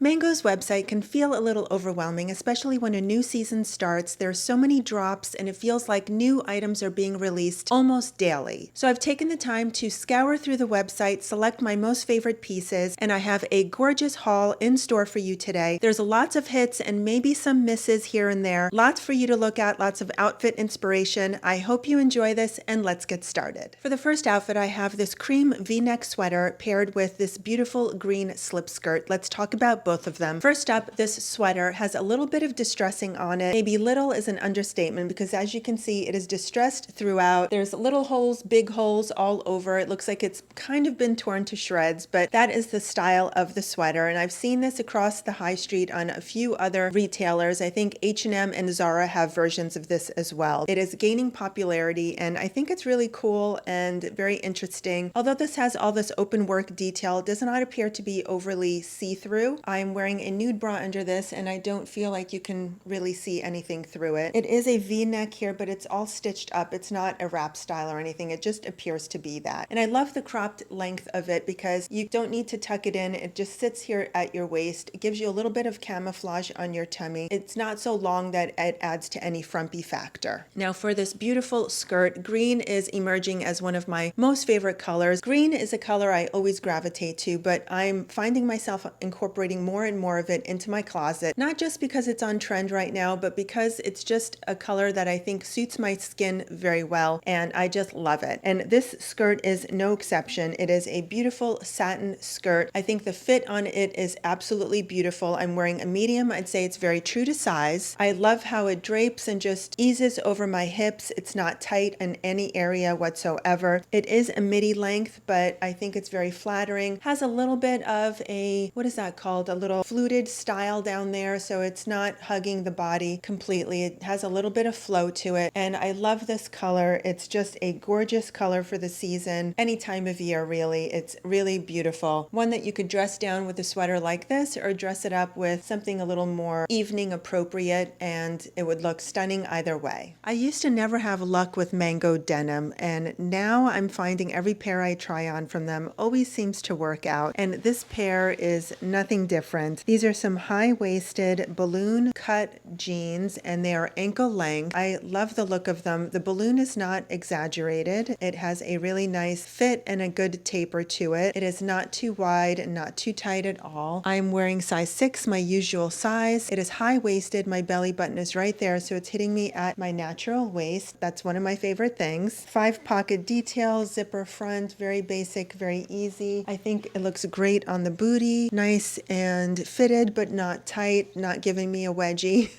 Mango's website can feel a little overwhelming, especially when a new season starts. There's so many drops and it feels like new items are being released almost daily. So I've taken the time to scour through the website, select my most favorite pieces, and I have a gorgeous haul in store for you today. There's lots of hits and maybe some misses here and there. Lots for you to look at, lots of outfit inspiration. I hope you enjoy this and let's get started. For the first outfit, I have this cream V-neck sweater paired with this beautiful green slip skirt. Let's talk about both of them. First up, this sweater has a little bit of distressing on it. Maybe little is an understatement because as you can see, it is distressed throughout. There's little holes, big holes all over. It looks like it's kind of been torn to shreds, but that is the style of the sweater. And I've seen this across the high street on a few other retailers. I think H&M and Zara have versions of this as well. It is gaining popularity and I think it's really cool and very interesting. Although this has all this open work detail, it does not appear to be overly see-through. I'm wearing a nude bra under this and I don't feel like you can really see anything through it. It is a V-neck here, but it's all stitched up. It's not a wrap style or anything. It just appears to be that. And I love the cropped length of it because you don't need to tuck it in. It just sits here at your waist. It gives you a little bit of camouflage on your tummy. It's not so long that it adds to any frumpy factor. Now for this beautiful skirt, green is emerging as one of my most favorite colors. Green is a color I always gravitate to, but I'm finding myself incorporating more and more of it into my closet, not just because it's on trend right now, but because it's just a color that I think suits my skin very well, and I just love it. And this skirt is no exception. It is a beautiful satin skirt. I think the fit on it is absolutely beautiful. I'm wearing a medium. I'd say it's very true to size. I love how it drapes and just eases over my hips. It's not tight in any area whatsoever. It is a midi length, but I think it's very flattering. Has a little bit of a, what is that called? A little fluted style down there, so it's not hugging the body completely. It has a little bit of flow to it, and I love this color. It's just a gorgeous color for the season, any time of year really. It's really beautiful. One that you could dress down with a sweater like this or dress it up with something a little more evening appropriate, and it would look stunning either way. I used to never have luck with Mango denim, and now I'm finding every pair I try on from them always seems to work out, and this pair is nothing different. These are some high-waisted balloon cut jeans and they are ankle length. I love the look of them. The balloon is not exaggerated. It has a really nice fit and a good taper to it. It is not too wide and not too tight at all. I'm wearing size 6, my usual size. It is high-waisted. My belly button is right there, so it's hitting me at my natural waist. That's one of my favorite things. 5 pocket details, zipper front, very basic, very easy. I think it looks great on the booty. Nice and fitted, but not tight, not giving me a wedgie.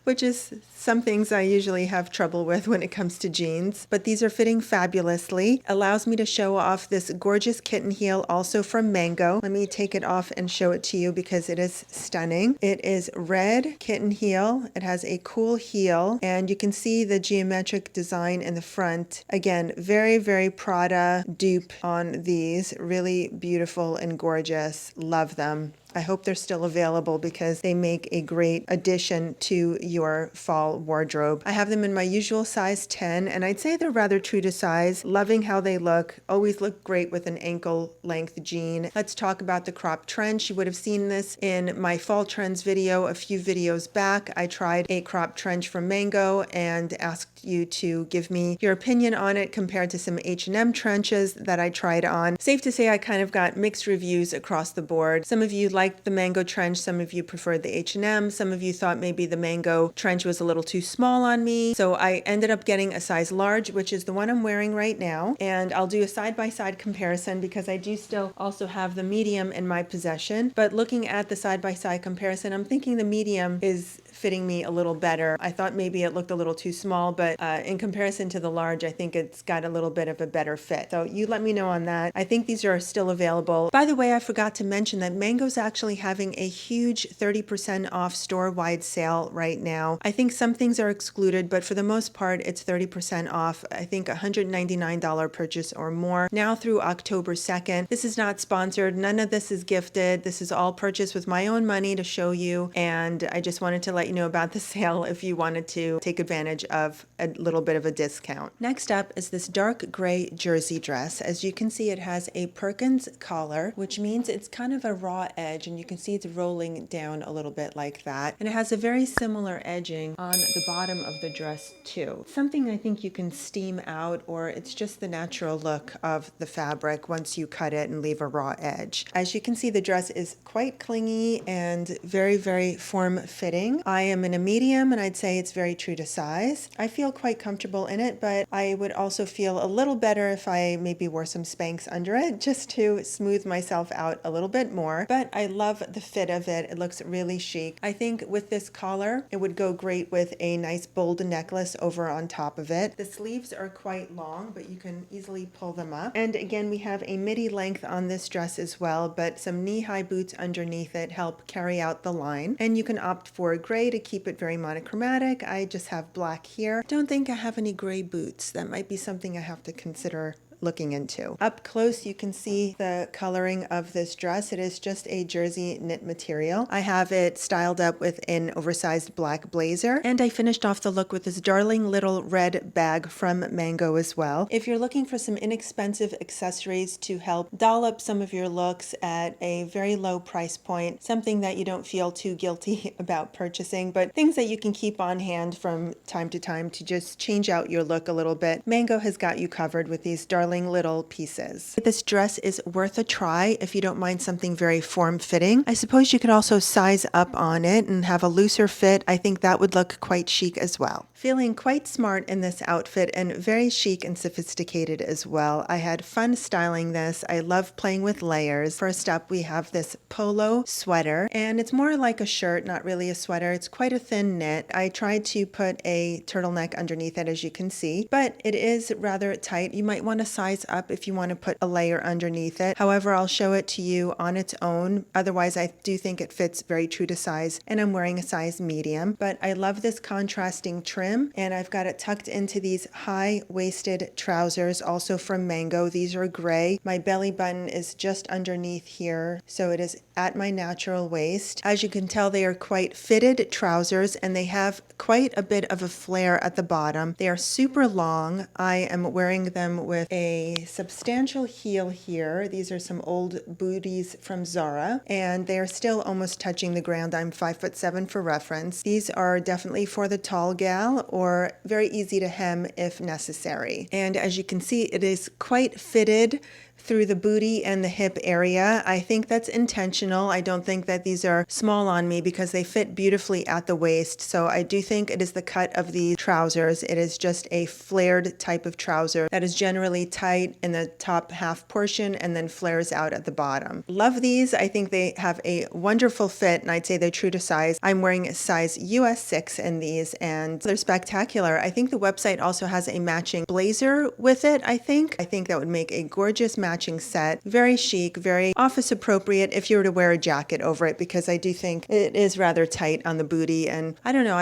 Which is some things I usually have trouble with when it comes to jeans, but these are fitting fabulously. Allows me to show off this gorgeous kitten heel also from Mango. Let me take it off and show it to you because it is stunning. It is red kitten heel. It has a cool heel and you can see the geometric design in the front. Again, very, very Prada dupe on these. Really beautiful and gorgeous. Love them. I hope they're still available because they make a great addition to your fall wardrobe. I have them in my usual size 10 and I'd say they're rather true to size. Loving how they look. Always look great with an ankle length jean. Let's talk about the crop trench. You would have seen this in my fall trends video a few videos back. I tried a crop trench from Mango and asked you to give me your opinion on it compared to some H&M trenches that I tried on. Safe to say I kind of got mixed reviews across the board. Some of you liked the Mango trench, some of you preferred the H&M, some of you thought maybe the Mango trench was a little too small on me. So I ended up getting a size large, which is the one I'm wearing right now. And I'll do a side-by-side comparison because I do still also have the medium in my possession. But looking at the side-by-side comparison, I'm thinking the medium is fitting me a little better. I thought maybe it looked a little too small, but in comparison to the large, I think it's got a little bit of a better fit. So you let me know on that. I think these are still available. By the way, I forgot to mention that Mango's actually having a huge 30% off store-wide sale right now. I think some things are excluded, but for the most part, it's 30% off. I think $199 purchase or more now through October 2nd. This is not sponsored. None of this is gifted. This is all purchased with my own money to show you, and I just wanted to let you you know about the sale if you wanted to take advantage of a little bit of a discount. Next up is this dark gray jersey dress. As you can see, it has a Perkins collar, which means it's kind of a raw edge, and you can see it's rolling down a little bit like that. And it has a very similar edging on the bottom of the dress too. Something I think you can steam out, or it's just the natural look of the fabric once you cut it and leave a raw edge. As you can see, the dress is quite clingy and very, very form-fitting. I am in a medium, and I'd say it's very true to size. I feel quite comfortable in it, but I would also feel a little better if I maybe wore some Spanx under it just to smooth myself out a little bit more. But I love the fit of it. It looks really chic. I think with this collar, it would go great with a nice bold necklace over on top of it. The sleeves are quite long, but you can easily pull them up. And again, we have a midi length on this dress as well, but some knee-high boots underneath it help carry out the line. And you can opt for gray to keep it very monochromatic. I just have black here. Don't think I have any gray boots. That might be something I have to consider looking into. Up close, you can see the coloring of this dress. It is just a jersey knit material. I have it styled up with an oversized black blazer, and I finished off the look with this darling little red bag from Mango as well. If you're looking for some inexpensive accessories to help doll up some of your looks at a very low price point, something that you don't feel too guilty about purchasing, but things that you can keep on hand from time to time to just change out your look a little bit, Mango has got you covered with these darling little pieces. This dress is worth a try if you don't mind something very form-fitting. I suppose you could also size up on it and have a looser fit. I think that would look quite chic as well. Feeling quite smart in this outfit and very chic and sophisticated as well. I had fun styling this. I love playing with layers. First up, we have this polo sweater, and it's more like a shirt, not really a sweater. It's quite a thin knit. I tried to put a turtleneck underneath it, as you can see, but it is rather tight. You might want to size up if you want to put a layer underneath it. However, I'll show it to you on its own. Otherwise, I do think it fits very true to size, and I'm wearing a size medium, but I love this contrasting trim. And I've got it tucked into these high-waisted trousers, also from Mango. These are gray. My belly button is just underneath here, so it is at my natural waist. As you can tell, they are quite fitted trousers, and they have quite a bit of a flare at the bottom. They are super long. I am wearing them with a substantial heel here. These are some old booties from Zara, and they are still almost touching the ground. I'm 5'7" for reference. These are definitely for the tall gal, or very easy to hem if necessary. And as you can see, it is quite fitted through the booty and the hip area. I think that's intentional. I don't think that these are small on me because they fit beautifully at the waist. So I do think it is the cut of the trousers. It is just a flared type of trouser that is generally tight in the top half portion and then flares out at the bottom. Love these. I think they have a wonderful fit, and I'd say they're true to size. I'm wearing a size US 6 in these, and they're spectacular. I think the website also has a matching blazer with it, I think. I think that would make a gorgeous matching set. Very chic, very office appropriate if you were to wear a jacket over it, because I do think it is rather tight on the booty, and I don't know,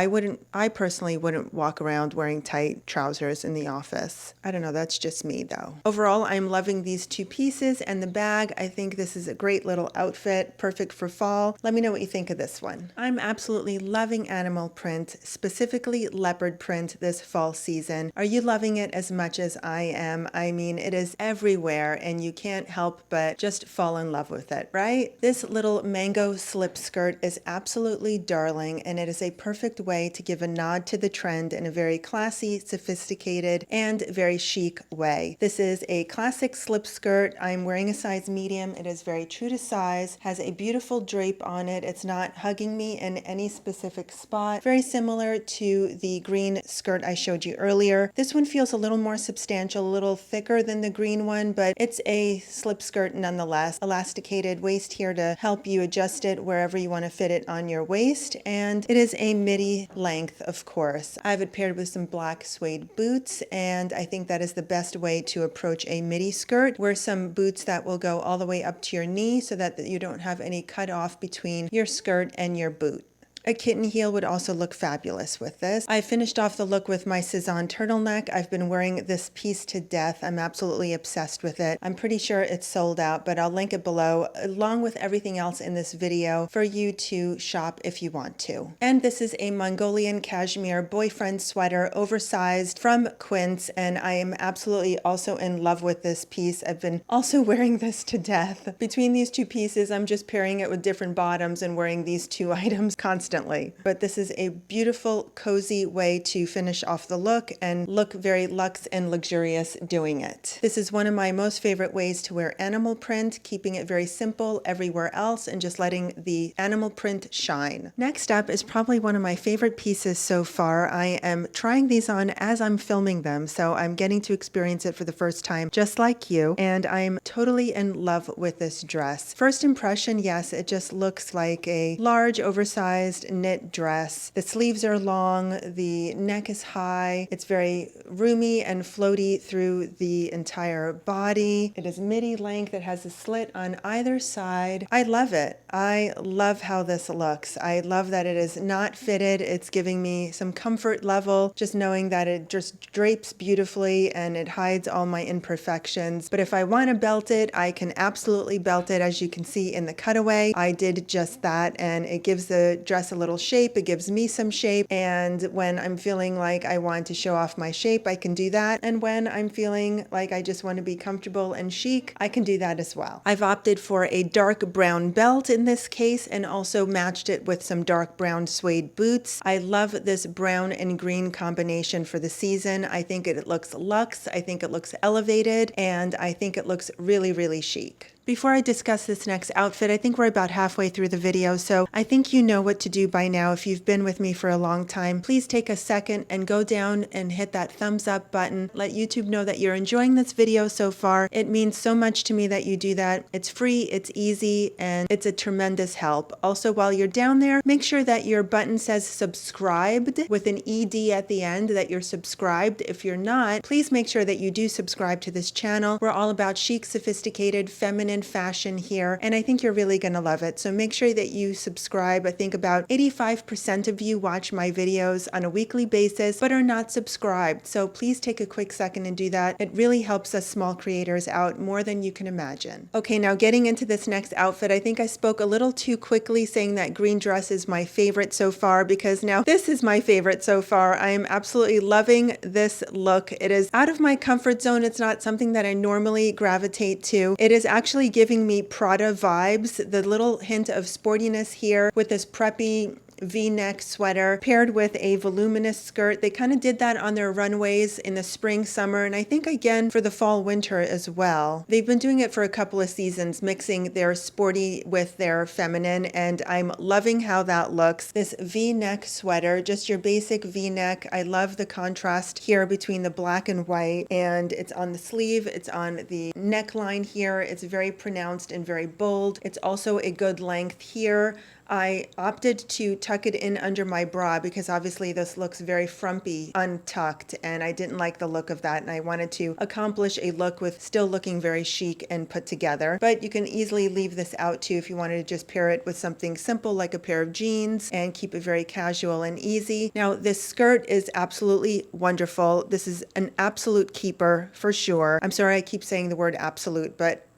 I personally wouldn't walk around wearing tight trousers in the office. I don't know, that's just me though. Overall, I'm loving these two pieces and the bag. I think this is a great little outfit, perfect for fall. Let me know what you think of this one. I'm absolutely loving animal print, specifically leopard print this fall season. Are you loving it as much as I am? I mean, it is everywhere, and you can't help but just fall in love with it, right? This little Mango slip skirt is absolutely darling, and it is a perfect way to give a nod to the trend in a very classy, sophisticated, and very chic way. This is a classic slip skirt. I'm wearing a size medium. It is very true to size, has a beautiful drape on it. It's not hugging me in any specific spot. Very similar to the green skirt I showed you earlier. This one feels a little more substantial, a little thicker than the green one, but it's a slip skirt nonetheless. Elasticated waist here to help you adjust it wherever you want to fit it on your waist, and it is a midi length, of course. I have it paired with some black suede boots, and I think that is the best way to approach a midi skirt. Wear some boots that will go all the way up to your knee so that you don't have any cut off between your skirt and your boot. A kitten heel would also look fabulous with this. I finished off the look with my Cezanne turtleneck. I've been wearing this piece to death. I'm absolutely obsessed with it. I'm pretty sure it's sold out, but I'll link it below along with everything else in this video for you to shop if you want to. And this is a Mongolian cashmere boyfriend sweater, oversized, from Quince, and I am absolutely also in love with this piece. I've been also wearing this to death. Between these two pieces, I'm just pairing it with different bottoms and wearing these two items constantly. But this is a beautiful, cozy way to finish off the look and look very luxe and luxurious doing it. This is one of my most favorite ways to wear animal print, keeping it very simple everywhere else and just letting the animal print shine. Next up is probably one of my favorite pieces so far. I am trying these on as I'm filming them, so I'm getting to experience it for the first time, just like you, and I'm totally in love with this dress. First impression, yes, it just looks like a large, oversized knit dress. The sleeves are long, the neck is high, it's very roomy and floaty through the entire body. It is midi length, it has a slit on either side. I love it. I love how this looks. I love that it is not fitted. It's giving me some comfort level, just knowing that it just drapes beautifully and it hides all my imperfections. But if I want to belt it, I can absolutely belt it. As you can see in the cutaway, I did just that, and it gives the dress a little shape. It gives me some shape, and when I'm feeling like I want to show off my shape, I can do that. And when I'm feeling like I just want to be comfortable and chic, I can do that as well. I've opted for a dark brown belt in this case and also matched it with some dark brown suede boots. I love this brown and green combination for the season. I think it looks luxe, I think it looks elevated, and I think it looks really, really chic. Before I discuss this next outfit, I think we're about halfway through the video, so I think you know what to do by now. If you've been with me for a long time, please take a second and go down and hit that thumbs up button. Let YouTube know that you're enjoying this video so far. It means so much to me that you do that. It's free, it's easy, and it's a tremendous help. Also, while you're down there, make sure that your button says subscribed with an ED at the end, that you're subscribed. If you're not, please make sure that you do subscribe to this channel. We're all about chic, sophisticated, feminine fashion here, and I think you're really going to love it. So make sure that you subscribe. I think about 85% of you watch my videos on a weekly basis but are not subscribed. So please take a quick second and do that. It really helps us small creators out more than you can imagine. Okay, now getting into this next outfit, I think I spoke a little too quickly saying that green dress is my favorite so far, because now this is my favorite so far. I am absolutely loving this look. It is out of my comfort zone. It's not something that I normally gravitate to. It is actually giving me Prada vibes, the little hint of sportiness here with this preppy V-neck sweater paired with a voluminous skirt. They kind of did that on their runways in the spring, summer, and I think again for the fall, winter as well. They've been doing it for a couple of seasons, mixing their sporty with their feminine, and I'm loving how that looks. This V-neck sweater, just your basic V-neck. I love the contrast here between the black and white, and it's on the sleeve, it's on the neckline here. It's very pronounced and very bold. It's also a good length here. I opted to tuck it in under my bra because obviously this looks very frumpy untucked, and I didn't like the look of that, and I wanted to accomplish a look with still looking very chic and put together. But you can easily leave this out too if you wanted to just pair it with something simple like a pair of jeans and keep it very casual and easy. Now this skirt is absolutely wonderful. This is an absolute keeper for sure. I'm sorry I keep saying the word absolute, but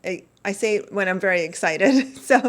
I say it when I'm very excited. So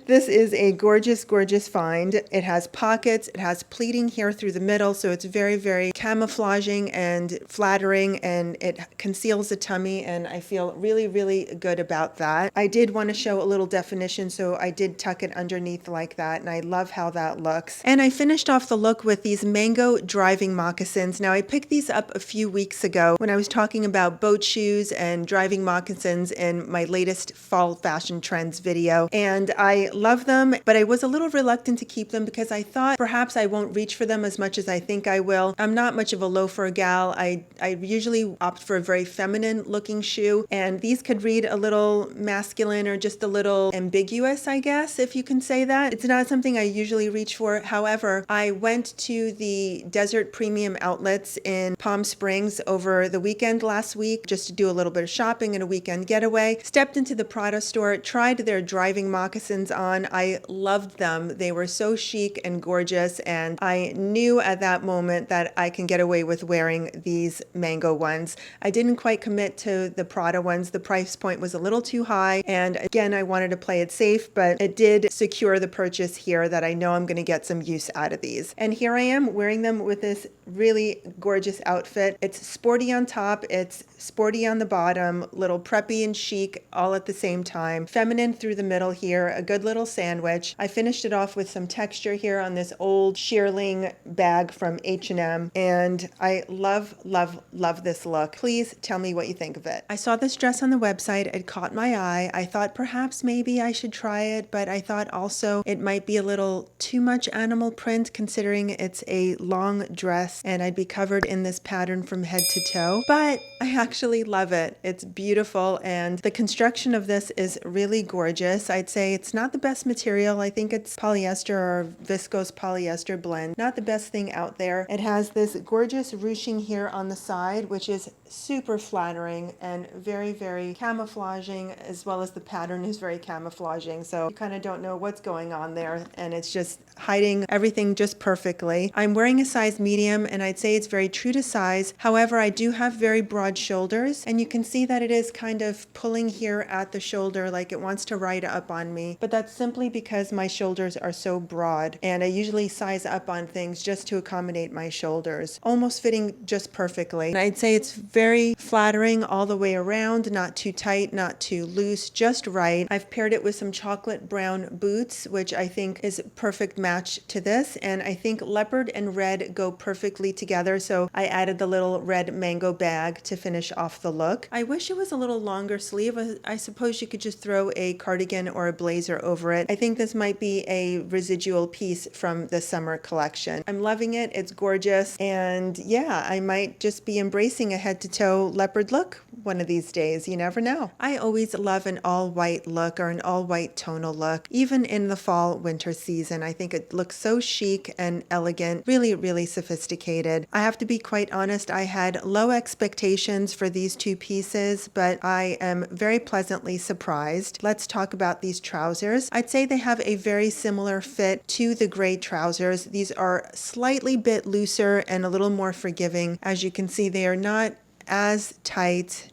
this is a gorgeous, gorgeous find. It has pockets, it has pleating here through the middle, so it's very, very camouflaging and flattering, and it conceals the tummy, and I feel really, really good about that. I did want to show a little definition, so I did tuck it underneath like that, and I love how that looks. And I finished off the look with these mango driving moccasins. Now I picked these up a few weeks ago when I was talking about boat shoes and driving moccasins in my latest fall fashion trends video, and I love them, but I was a little reluctant to keep them because I thought perhaps I won't reach for them as much as I think I will. I'm not much of a loafer gal. I usually opt for a very feminine looking shoe, and these could read a little masculine or just a little ambiguous, I guess, if you can say that. It's not something I usually reach for. However, I went to the Desert Premium Outlets in Palm Springs over the weekend last week just to do a little bit of shopping and a weekend getaway. Stepped into the the Prada store, tried their driving moccasins on. I loved them. They were so chic and gorgeous, and I knew at that moment that I can get away with wearing these mango ones. I didn't quite commit to the Prada ones. The price point was a little too high, and again, I wanted to play it safe, but it did secure the purchase here that I know I'm going to get some use out of these. And here I am wearing them with this really gorgeous outfit. It's sporty on top, it's sporty on the bottom, little preppy and chic all at the same time. Feminine through the middle here, a good little sandwich. I finished it off with some texture here on this old shearling bag from H&M, and I love, love, love this look. Please tell me what you think of it. I saw this dress on the website. It caught my eye. I thought perhaps maybe I should try it, but I thought also it might be a little too much animal print considering it's a long dress and I'd be covered in this pattern from head to toe. But I actually love it. It's beautiful, and the construction of this is really gorgeous. I'd say it's not the best material. I think it's polyester or viscose polyester blend. Not the best thing out there. It has this gorgeous ruching here on the side, which is super flattering and very, very camouflaging, as well as the pattern is very camouflaging. So you kind of don't know what's going on there, and it's just hiding everything just perfectly. I'm wearing a size medium, and I'd say it's very true to size. However, I do have very broad shoulders, and you can see that it is kind of pulling here at the shoulder like it wants to ride up on me, but that's simply because my shoulders are so broad, and I usually size up on things just to accommodate my shoulders, almost fitting just perfectly. And I'd say it's very flattering all the way around, not too tight, not too loose, just right. I've paired it with some chocolate brown boots, which I think is a perfect match to this, and I think leopard and red go perfectly together, so I added the little red mango bag to finish off the look. I wish it was a little longer sleeve. I suppose you could just throw a cardigan or a blazer over it. I think this might be a residual piece from the summer collection. I'm loving it. It's gorgeous, and yeah, I might just be embracing a head-to-toe leopard look one of these days. You never know. I always love an all-white look or an all-white tonal look, even in the fall winter season. I think it looks so chic and elegant, really, really sophisticated. I have to be quite honest, I had low expectations for these two pieces, but I am very pleasantly surprised. Let's talk about these trousers. I'd say they have a very similar fit to the gray trousers. These are slightly bit looser and a little more forgiving. As you can see, they are not as tight.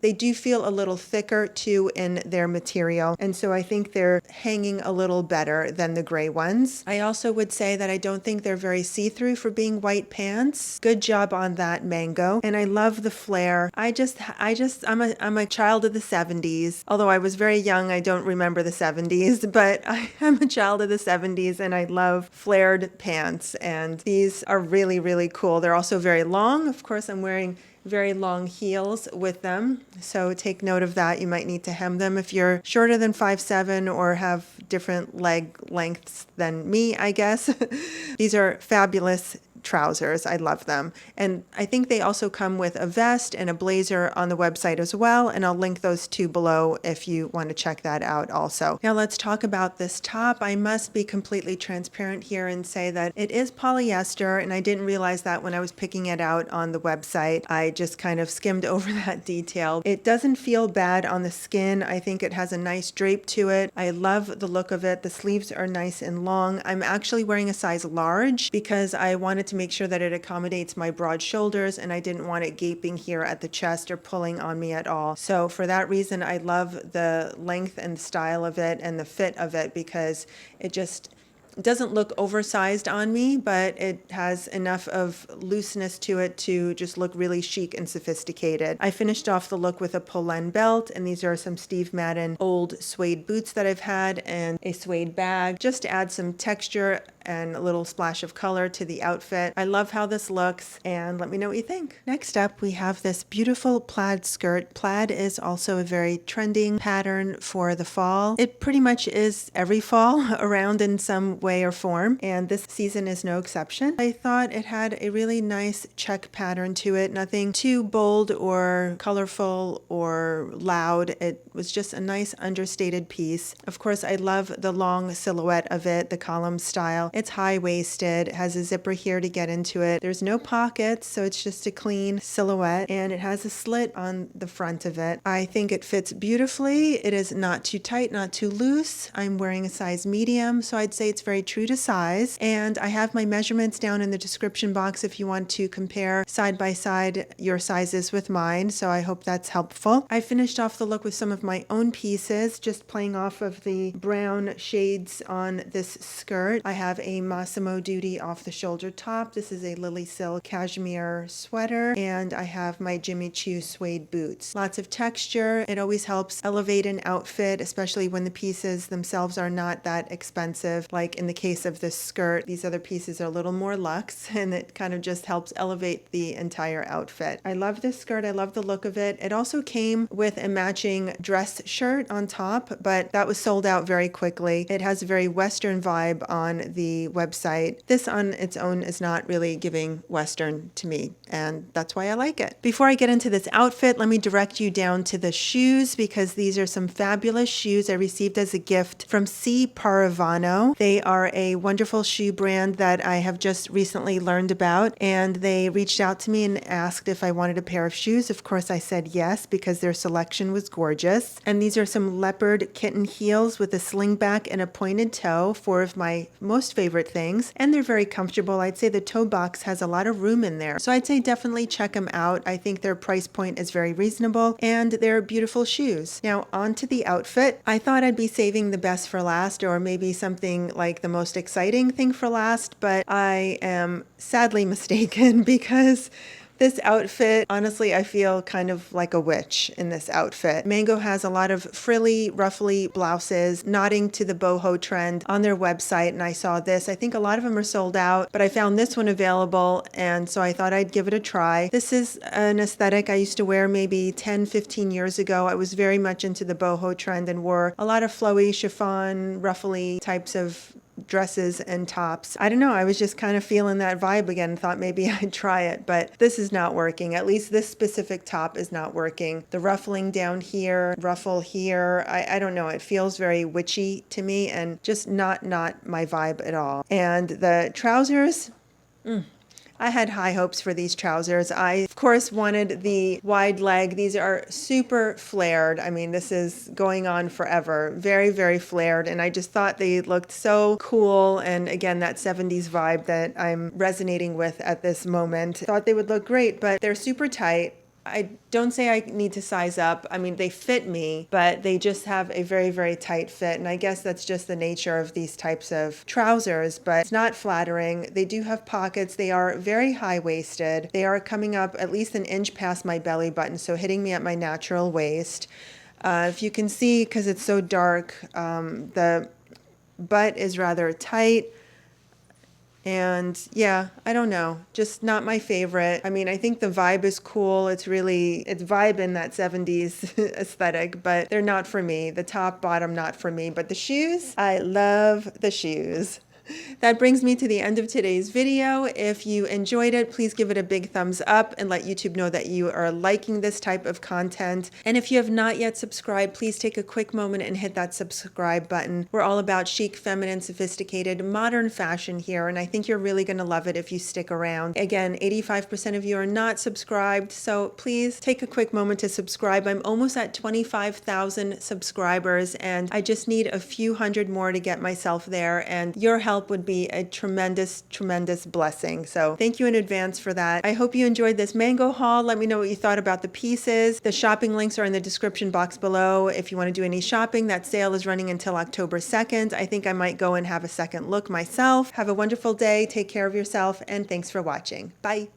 They do feel a little thicker too in their material, and so I think they're hanging a little better than the gray ones. I also would say that I don't think they're very see-through for being white pants. Good job on that, Mango. And I love the flare. I'm a child of the 70s. Although I was very young, I don't remember the 70s, but I am a child of the 70s, and I love flared pants, and these are really, really cool. They're also very long. Of course, I'm wearing very long heels with them, so take note of that. You might need to hem them if you're shorter than 5'7" or have different leg lengths than me, I guess. These are fabulous trousers. I love them. And I think they also come with a vest and a blazer on the website as well, and I'll link those two below if you want to check that out also. Now let's talk about this top. I must be completely transparent here and say that it is polyester, and I didn't realize that when I was picking it out on the website. I just kind of skimmed over that detail. It doesn't feel bad on the skin. I think it has a nice drape to it. I love the look of it. The sleeves are nice and long. I'm actually wearing a size large because I wanted to make sure that it accommodates my broad shoulders, and I didn't want it gaping here at the chest or pulling on me at all. So for that reason, I love the length and style of it and the fit of it, because it just doesn't look oversized on me, but it has enough of looseness to it to just look really chic and sophisticated. I finished off the look with a Polen belt, and these are some Steve Madden old suede boots that I've had, and a suede bag, just to add some texture and a little splash of color to the outfit. I love how this looks, and let me know what you think. Next up, we have this beautiful plaid skirt. Plaid is also a very trending pattern for the fall. It pretty much is every fall around in some way or form, and this season is no exception. I thought it had a really nice check pattern to it, nothing too bold or colorful or loud. It was just a nice understated piece. Of course, I love the long silhouette of it, the column style. It's high-waisted. It has a zipper here to get into it. There's no pockets, so it's just a clean silhouette, and it has a slit on the front of it. I think it fits beautifully. It is not too tight, not too loose. I'm wearing a size medium, so I'd say it's very true to size. And I have my measurements down in the description box if you want to compare side by side your sizes with mine, so I hope that's helpful. I finished off the look with some of my own pieces, just playing off of the brown shades on this skirt. I have a Massimo Dutti off the shoulder top. This is a Lily Silk cashmere sweater, and I have my Jimmy Choo suede boots. Lots of texture. It always helps elevate an outfit, especially when the pieces themselves are not that expensive. Like in the case of this skirt, these other pieces are a little more luxe, and it kind of just helps elevate the entire outfit. I love this skirt. I love the look of it. It also came with a matching dress shirt on top, but that was sold out very quickly. It has a very Western vibe on the website. This on its own is not really giving Western to me, and that's why I like it. Before I get into this outfit, let me direct you down to the shoes, because these are some fabulous shoes I received as a gift from C. Paravano. They are a wonderful shoe brand that I have just recently learned about, and they reached out to me and asked if I wanted a pair of shoes. Of course, I said yes, because their selection was gorgeous. And these are some leopard kitten heels with a slingback and a pointed toe, four of my most favorite things, and they're very comfortable. I'd say the toe box has a lot of room in there, so I'd say definitely check them out. I think their price point is very reasonable, and they're beautiful shoes. Now, on to the outfit. I thought I'd be saving the best for last, or maybe something like the most exciting thing for last, but I am sadly mistaken, because this outfit, honestly, I feel kind of like a witch in this outfit. Mango has a lot of frilly, ruffly blouses, nodding to the boho trend on their website, and I saw this. I think a lot of them are sold out, but I found this one available, and so I thought I'd give it a try. This is an aesthetic I used to wear maybe 10, 15 years ago. I was very much into the boho trend and wore a lot of flowy, chiffon, ruffly types of dresses and tops. I don't know, I was just kind of feeling that vibe again and thought maybe I'd try it, but this is not working. At least this specific top is not working. The ruffling down here, ruffle here, I don't know, it feels very witchy to me and just not my vibe at all. And the trousers, I had high hopes for these trousers. I, of course, wanted the wide leg. These are super flared. I mean, this is going on forever. Very, very flared. And I just thought they looked so cool. And again, that 70s vibe that I'm resonating with at this moment. Thought they would look great, but they're super tight. I don't say I need to size up. I mean, they fit me, but they just have a very, very tight fit. And I guess that's just the nature of these types of trousers, but it's not flattering. They do have pockets. They are very high-waisted. They are coming up at least an inch past my belly button, so hitting me at my natural waist. If you can see, because it's so dark, the butt is rather tight. And yeah, I don't know, just not my favorite. I mean, I think the vibe is cool. It's vibe in that 70s aesthetic, but they're not for me. The top, bottom, not for me. But the shoes, I love the shoes. That brings me to the end of today's video. If you enjoyed it, please give it a big thumbs up and let YouTube know that you are liking this type of content. And if you have not yet subscribed, please take a quick moment and hit that subscribe button. We're all about chic, feminine, sophisticated, modern fashion here, and I think you're really going to love it if you stick around. Again, 85% of you are not subscribed, so please take a quick moment to subscribe. I'm almost at 25,000 subscribers, and I just need a few hundred more to get myself there, and your help would be a tremendous, tremendous blessing. So thank you in advance for that. I hope you enjoyed this mango haul. Let me know what you thought about the pieces. The shopping links are in the description box below. If you want to do any shopping, that sale is running until October 2nd. I think I might go and have a second look myself. Have a wonderful day. Take care of yourself, and thanks for watching. Bye.